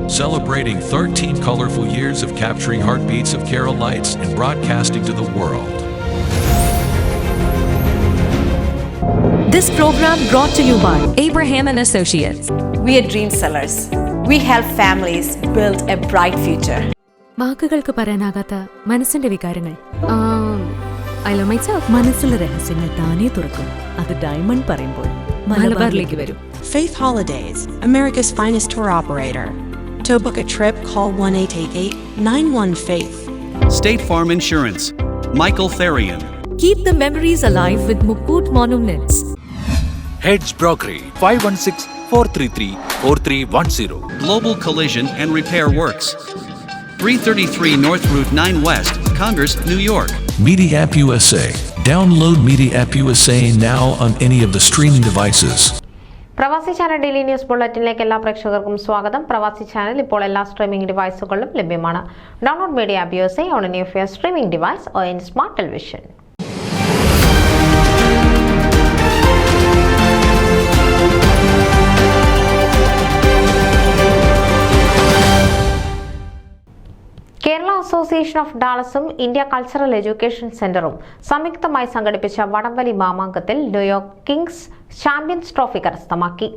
celebrating 13 colorful years of capturing heartbeats of Kerala lights and broadcasting to the world. This program brought to you by Abraham and Associates. We are dream sellers. We help families build a bright future. വാക്കുകൾക്ക് പറയാനാകാത്ത മനസ്സിന്റെ വികാരങ്ങൾ. I love myself. മനസ്സിലെ രഹസ്യങ്ങൾ താനേ തുറക്കും. അത് diamond പറയുമ്പോൾ മലബാറിലേക്ക് വരും. Faith Holidays, America's finest tour operator. To book a trip, call 1-888-91-FAITH. State Farm Insurance, Michael Therian. Keep the memories alive with Mukut Monuments. Heads Brokery 516-433-4310. Global Collision and Repair Works, 333 North Route 9 West, Congress, New York. Media App USA. Download Media App USA now on any of the streaming devices. പ്രവാസി channel daily news ബുള്ളറ്റിനിലേക്ക് എല്ലാ പ്രേക്ഷകർക്കും സ്വാഗതം. പ്രവാസി channel ഇപ്പോൾ എല്ലാ streaming ഡിവൈസുകളിലും ലഭ്യമാണ്. Download media app USA on any of your streaming device or in smart television. Kerala association of ഡാളസും India cultural education സെന്ററും സംയുക്തമായി സംഘടിപ്പിച്ച വടംവലി മാമാങ്കത്തിൽ ന്യൂയോർക്ക് കിങ്സ് ചാമ്പ്യൻസ് ട്രോഫി കരസ്ഥമാക്കി.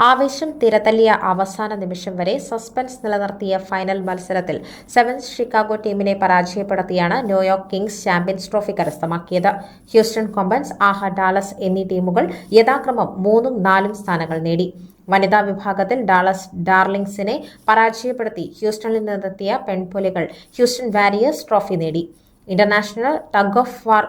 ആവേശം തിരതല്ലിയ അവസാന നിമിഷം വരെ സസ്പെൻസ് നിലനിർത്തിയ ഫൈനൽ മത്സരത്തിൽ സെവൻസ് ഷിക്കാഗോ ടീമിനെ പരാജയപ്പെടുത്തിയാണ് ന്യൂയോർക്ക് കിങ്സ് ചാമ്പ്യൻസ് ട്രോഫി കരസ്ഥമാക്കിയത്. ഹ്യൂസ്റ്റൺ കൊമ്പൻസ്, ആഹ ഡാളസ് എന്നീ ടീമുകൾ യഥാക്രമം 3ഉം 4ഉം സ്ഥാനങ്ങൾ നേടി. വനിതാ വിഭാഗത്തിൽ ഡാളസ് ഡാർലിംഗ്സിനെ പരാജയപ്പെടുത്തി ഹ്യൂസ്റ്റണിൽ നിന്നെത്തിയ പെൺപുലികൾ ഹ്യൂസ്റ്റൺ വാരിയേഴ്സ് ട്രോഫി നേടി. ഇന്റർനാഷണൽ ടഗ് ഓഫ് വാർ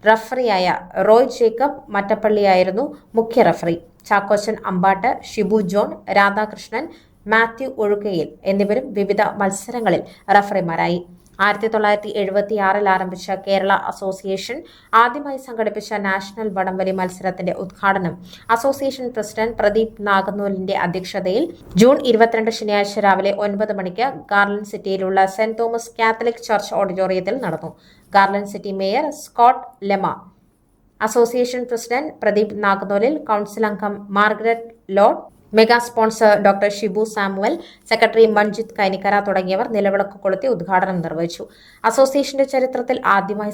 റഫറിയായ റോയ് ജേക്കബ് മറ്റപ്പള്ളിയായിരുന്നു മുഖ്യ റഫറി. ചാക്കോച്ചൻ അമ്പാട്ട്, ഷിബു ജോൺ, രാധാകൃഷ്ണൻ, മാത്യു ഒഴുകയിൽ എന്നിവരും വിവിധ മത്സരങ്ങളിൽ റഫറിമാരായി. 1976 ആരംഭിച്ച കേരള അസോസിയേഷൻ ആദ്യമായി സംഘടിപ്പിച്ച നാഷണൽ വടംവലി മത്സരത്തിന്റെ ഉദ്ഘാടനം അസോസിയേഷൻ പ്രസിഡന്റ് പ്രദീപ് നാഗനൂലിന്റെ അധ്യക്ഷതയിൽ ജൂൺ 22 ശനിയാഴ്ച രാവിലെ 9 മണിക്ക് ഗാർലൻഡ് സിറ്റിയിലുള്ള സെന്റ് തോമസ് കാത്തലിക് ചർച്ച് ഓഡിറ്റോറിയത്തിൽ നടന്നു. Garland city mayor Scott Lemay, association president Pradeep Naganoolil, council അംഗം മാർഗരറ്റ് ലോഡ്, mega sponsor doctor Shibu Samuel, secretary Manjit Kainikkara തുടങ്ങിയവർ നിലവിളക്ക് കൊളുത്തി ഉദ്ഘാടനം നിർവഹിച്ചു. അസോസിയേഷന്റെ ചരിത്രത്തിൽ ആദ്യമായി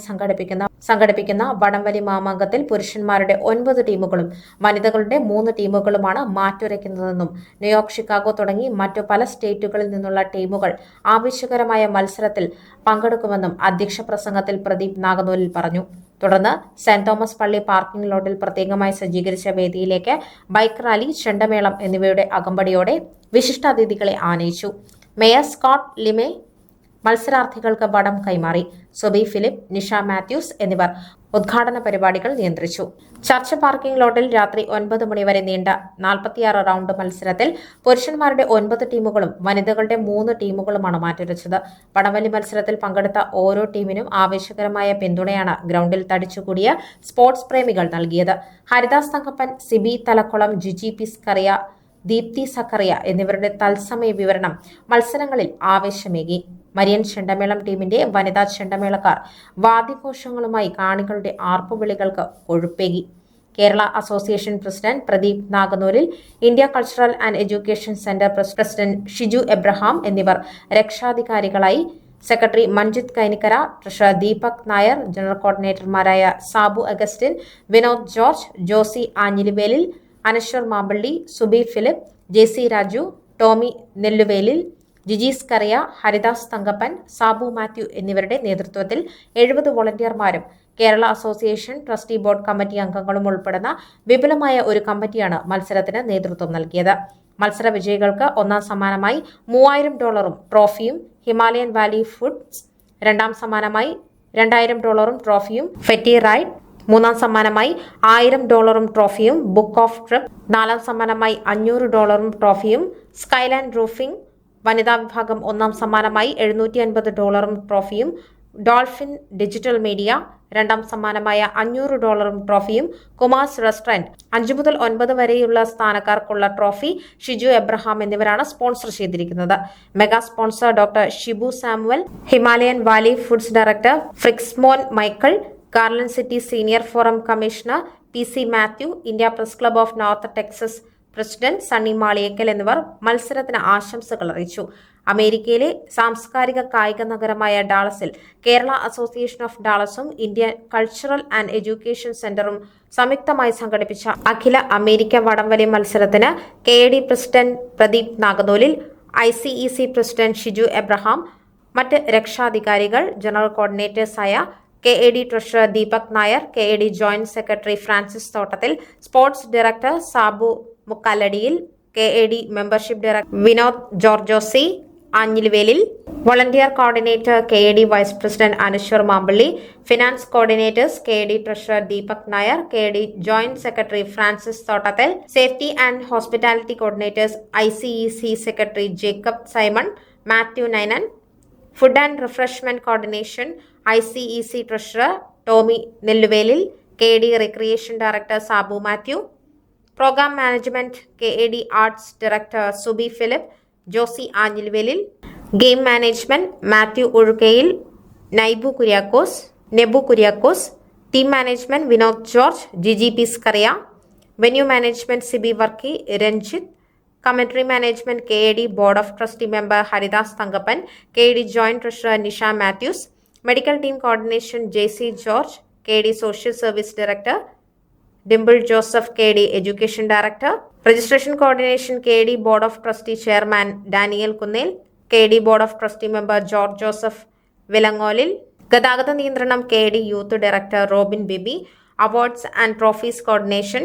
സംഘടിപ്പിക്കുന്ന വടംവലി മാമാങ്കത്തിൽ പുരുഷന്മാരുടെ 9 ടീമുകളും വനിതകളുടെ 3 ടീമുകളുമാണ് മാറ്റുരയ്ക്കുന്നതെന്നും ന്യൂയോർക്ക്, ഷിക്കാഗോ തുടങ്ങി മറ്റു പല സ്റ്റേറ്റുകളിൽ നിന്നുള്ള ടീമുകൾ ആവേശകരമായ മത്സരത്തിൽ പങ്കെടുക്കുമെന്നും അധ്യക്ഷ പ്രസംഗത്തിൽ പ്രദീപ് നാഗനൂലിൽ പറഞ്ഞു. തുടർന്ന് സെന്റ് തോമസ് പള്ളി പാർക്കിംഗ് ലോട്ടിൽ പ്രത്യേകമായി സജ്ജീകരിച്ച വേദിയിലേക്ക് ബൈക്ക് റാലി, ചെണ്ടമേളം എന്നിവയുടെ അകമ്പടിയോടെ വിശിഷ്ടാതിഥികളെ ആനയിച്ചു. മേയർ സ്കോട്ട് ലിമെ മത്സരാർത്ഥികൾക്ക് വടം കൈമാറി. സൊബി ഫിലിപ്പ്, നിഷ മാത്യൂസ് എന്നിവർ ഉദ്ഘാടന പരിപാടികൾ നിയന്ത്രിച്ചു. ചർച്ച് പാർക്കിംഗ് ലോട്ടിൽ രാത്രി 9 മണിവരെ നീണ്ട 46 റൗണ്ട് മത്സരത്തിൽ പുരുഷന്മാരുടെ 9 ടീമുകളും വനിതകളുടെ 3 ടീമുകളുമാണ് മാറ്റുരച്ചത്. വടംവലി മത്സരത്തിൽ പങ്കെടുത്ത ഓരോ ടീമിനും ആവേശകരമായ പിന്തുണയാണ് ഗ്രൗണ്ടിൽ തടിച്ചുകൂടിയ സ്പോർട്സ് പ്രേമികൾ നൽകിയത്. ഹരിദാസ് തങ്കപ്പൻ, സിബി തലക്കുളം, ജിജി പിസ്കറിയ, ദീപ്തി സക്കറിയ എന്നിവരുടെ തത്സമയ വിവരണം മത്സരങ്ങളിൽ ആവേശമേകി. മരിയൻ ചെണ്ടമേളം ടീമിന്റെ വനിതാ ചെണ്ടമേളക്കാർ വാദ്യഘോഷങ്ങളുമായി കാണികളുടെ ആർപ്പുവിളികൾക്ക് കൊഴുപ്പേകി. Kerala association president Pradeep Naganooril, India cultural and education centre president Shiju Abraham എന്നിവർ രക്ഷാധികാരികളായി. Secretary Manjit Kainikkara, treasurer Deepak Nair, general കോർഡിനേറ്റർമാരായ സാബു അഗസ്റ്റിൻ, വിനോദ് ജോർജ്, ജോസി ആഞ്ഞിലിവേലിൽ, അനശ്വർ മാമ്പള്ളി, സുബി ഫിലിപ്പ്, JC രാജു, ടോമി നെല്ലുവേലിൽ, ജിജീസ് കറിയ, ഹരിദാസ് തങ്കപ്പൻ, സാബു മാത്യു എന്നിവരുടെ നേതൃത്വത്തിൽ 70 വോളണ്ടിയർമാരും Kerala association trustee board committee അംഗങ്ങളും ഉൾപ്പെടുന്ന വിപുലമായ ഒരു കമ്മിറ്റിയാണ് മത്സരത്തിന് നേതൃത്വം നൽകിയത്. മത്സര വിജയികൾക്ക് ഒന്നാം സമ്മാനമായി $3000 ട്രോഫിയും ഹിമാലയൻ വാലി ഫുഡ്സ്, രണ്ടാം സമ്മാനമായി $2000 ട്രോഫിയും ഫെറ്റി റൈഡ്, മൂന്നാം സമ്മാനമായി $1000 ട്രോഫിയും ബുക്ക് ഓഫ് ട്രിപ്പ്, നാലാം സമ്മാനമായി $500 ട്രോഫിയും സ്കൈലാൻഡ് റൂഫിംഗ്, വനിതാ വിഭാഗം ഒന്നാം സമ്മാനമായി $750 ട്രോഫിയും ഡോൾഫിൻ ഡിജിറ്റൽ മീഡിയ, രണ്ടാം സമ്മാനമായ $500 ട്രോഫിയും കുമാർസ് റെസ്റ്റോറന്റ്, 5 മുതൽ 9 വരെയുള്ള സ്ഥാനക്കാർക്കുള്ള ട്രോഫി ഷിജു എബ്രഹാം എന്നിവരാണ് സ്പോൺസർ ചെയ്തിരിക്കുന്നത്. Mega sponsor doctor Shibu Samuel, Himalayan valley foods director Frixmon Michael, Garland city senior forum commissioner PC Mathew, India press club of north Texas president Sunny Maliyekkal എന്നിവർ മത്സരത്തിന് ആശംസകൾ അറിയിച്ചു. അമേരിക്കയിലെ സാംസ്കാരിക കായിക നഗരമായ ഡാളസിൽ കേരള അസോസിയേഷൻ ഓഫ് ഡാളസും ഇന്ത്യൻ കൾച്ചറൽ ആൻഡ് എഡ്യൂക്കേഷൻ സെന്ററും സംയുക്തമായി സംഘടിപ്പിച്ച അഖില അമേരിക്ക വടംവലി മത്സരത്തിന് KAD president Pradeep Naganoolil, ICEC president Shiju Abraham, മറ്റ് രക്ഷാധികാരികൾ, ജനറൽ കോർഡിനേറ്റേഴ്സായ KAD treasurer Deepak Nair, KAD joint secretary Francis Thottathil, sports director Sabu Mukkalladiyil, KAD membership director Vinod ജോർജോസി Anjilivelil, volunteer coordinator KAD vice president Anaswar Mampally, finance coordinators KAD treasurer Deepak Nair, KAD joint secretary Francis Thottathil, safety and hospitality coordinators ICEC secretary Jacob Simon, Mathew Ninan, food and refreshment coordination ICEC treasurer Tomy Nelluvelil, KAD recreation director Sabu Mathew, program management KAD arts director Subi Philip, Josy Anjilvelil, game management Mathew Ozhukayil, Nebu Kuriakose, team management Vinod George, Jiji പിസ്കറിയ, venue management Siby Varkey, Ranjith, commentary management KAD board of trustee member Haridas Thankappan, KAD joint treasurer Nisha Mathews, medical team coordination JC George, KAD social service director Dimple Joseph, KAD education director, registration coordination KAD board of trustee chairman Daniel Kunnel, KAD board of trustee member George Joseph Vilangolil, ഗതാഗത നിയന്ത്രണം KAD youth director Robin Baby, awards and trophies coordination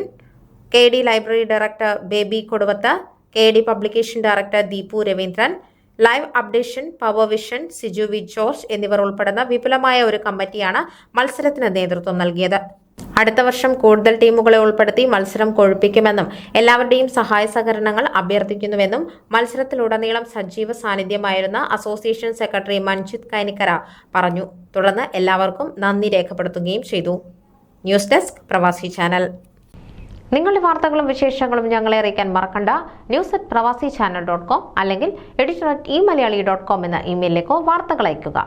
KAD library director Baby Koduvath, KAD publication director Deepu Raveendran, live updation power vision Siju V George എന്നിവർ ഉൾപ്പെടുന്ന വിപുലമായ ഒരു കമ്മിറ്റിയാണ് മത്സരത്തിന് നേതൃത്വം നൽകിയത്. അടുത്ത വർഷം കൂടുതൽ ടീമുകളെ ഉൾപ്പെടുത്തി മത്സരം കൊഴുപ്പിക്കുമെന്നും എല്ലാവരുടെയും സഹായ സഹകരണങ്ങൾ അഭ്യർത്ഥിക്കുന്നുവെന്നും മത്സരത്തിലുടനീളം സജീവ സാന്നിധ്യമായിരുന്ന അസോസിയേഷൻ സെക്രട്ടറി മഞ്ജിത് കൈനിക്കര പറഞ്ഞു. തുടർന്ന് എല്ലാവർക്കും നന്ദി രേഖപ്പെടുത്തുകയും ചെയ്തു. ന്യൂസ് ഡെസ്ക് പ്രവാസി ചാനൽ. നിങ്ങളുടെ വാർത്തകളും വിശേഷങ്ങളും ഞങ്ങളെ അറിയിക്കാൻ മറക്കണ്ട. news@pravasichannel.com അല്ലെങ്കിൽ editor@eMalayali.com എന്ന ഇമെയിലിലേക്കോ വാർത്തകൾ അയയ്ക്കുക.